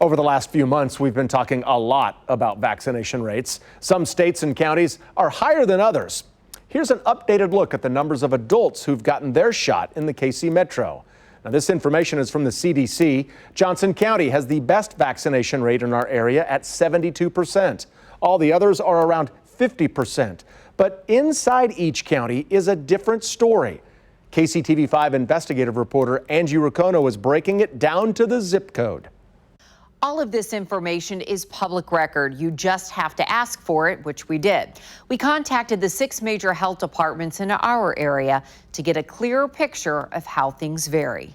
Over the last few months, we've been talking a lot about vaccination rates. Some states and counties are higher than others. Here's an updated look at the numbers of adults who've gotten their shot in the KC Metro. Now, this information is from the CDC. Johnson County has the best vaccination rate in our area at 72%. All the others are around 50%. But inside each county is a different story. KCTV5 investigative reporter Angie Ricono is breaking it down to the zip code. All of this information is public record. You just have to ask for it, which we did. We contacted the 6 major health departments in our area to get a clearer picture of how things vary.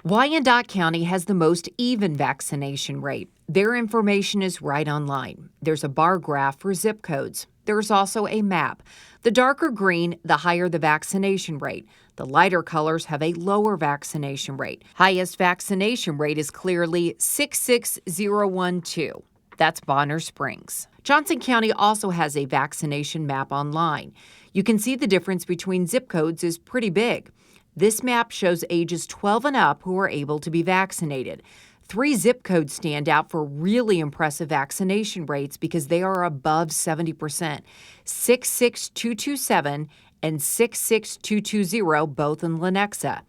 Wyandotte County has the most even vaccination rate. Their information is right online. There's a bar graph for zip codes. There's also a map. The darker green, the higher the vaccination rate. The lighter colors have a lower vaccination rate. Highest vaccination rate is clearly 66012. That's Bonner Springs. Johnson County also has a vaccination map online. You can see the difference between zip codes is pretty big. This map shows ages 12 and up who are able to be vaccinated. 3 zip codes stand out for really impressive vaccination rates because they are above 70%. 66227 and 66220, both in Lenexa.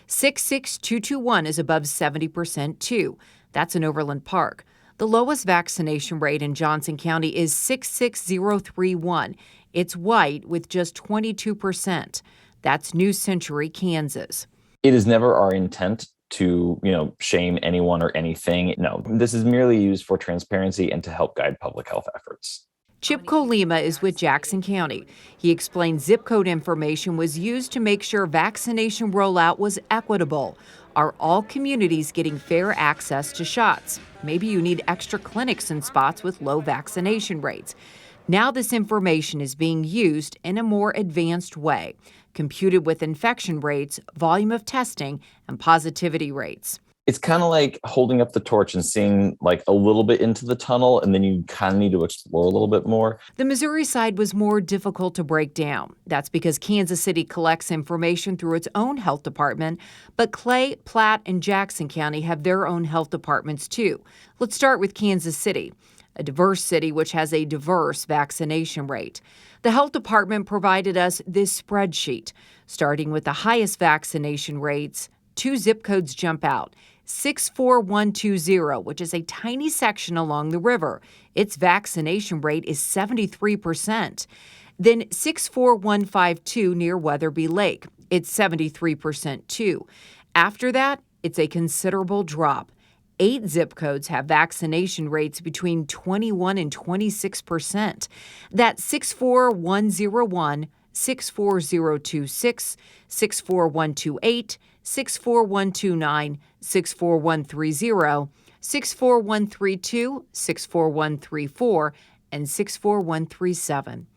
66221 is above 70% too. That's in Overland Park. The lowest vaccination rate in Johnson County is 66031. It's white with just 22%. That's New Century, Kansas. It is never our intent to, shame anyone or anything. No, this is merely used for transparency and to help guide public health efforts. Chip Colima is with Jackson County. He explained zip code information was used to make sure vaccination rollout was equitable. Are all communities getting fair access to shots? Maybe you need extra clinics in spots with low vaccination rates. Now this information is being used in a more advanced way, computed with infection rates, volume of testing, and positivity rates. It's kind of like holding up the torch and seeing like a little bit into the tunnel, and then you kind of need to explore a little bit more. The Missouri side was more difficult to break down. That's because Kansas City collects information through its own health department, but Clay, Platte, and Jackson County have their own health departments too. Let's start with Kansas City, a diverse city which has a diverse vaccination rate. The health department provided us this spreadsheet. Starting with the highest vaccination rates, 2 zip codes jump out. 64120, which is a tiny section along the river. Its vaccination rate is 73%. Then 64152 near Weatherby Lake. It's 73% too. After that, it's a considerable drop. 8 zip codes have vaccination rates between 21 and 26%. That's 64101, 64026, 64128, 64129, 64130, 64132, 64134, and 64137.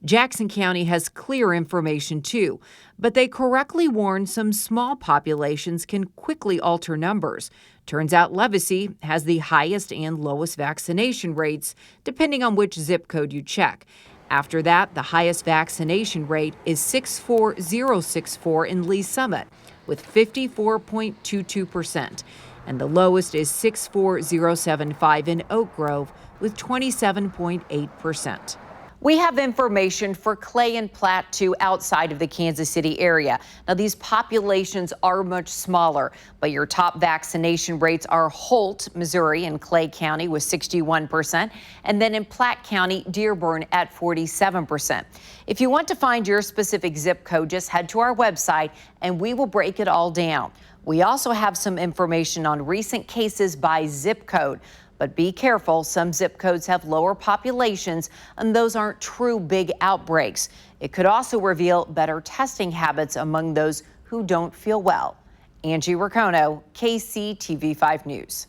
Jackson County has clear information too, but they correctly warn some small populations can quickly alter numbers. Turns out Levacy has the highest and lowest vaccination rates, depending on which zip code you check. After that, the highest vaccination rate is 64064 in Lee Summit, with 54.22%, and the lowest is 64075 in Oak Grove, with 27.8%. We have information for Clay and Platte, too, outside of the Kansas City area. Now, these populations are much smaller, but your top vaccination rates are Holt, Missouri, and Clay County with 61%, and then in Platte County, Dearborn at 47%. If you want to find your specific zip code, just head to our website, and we will break it all down. We also have some information on recent cases by zip code. But be careful, some zip codes have lower populations, and those aren't true big outbreaks. It could also reveal better testing habits among those who don't feel well. Angie Ricono, KCTV5 News.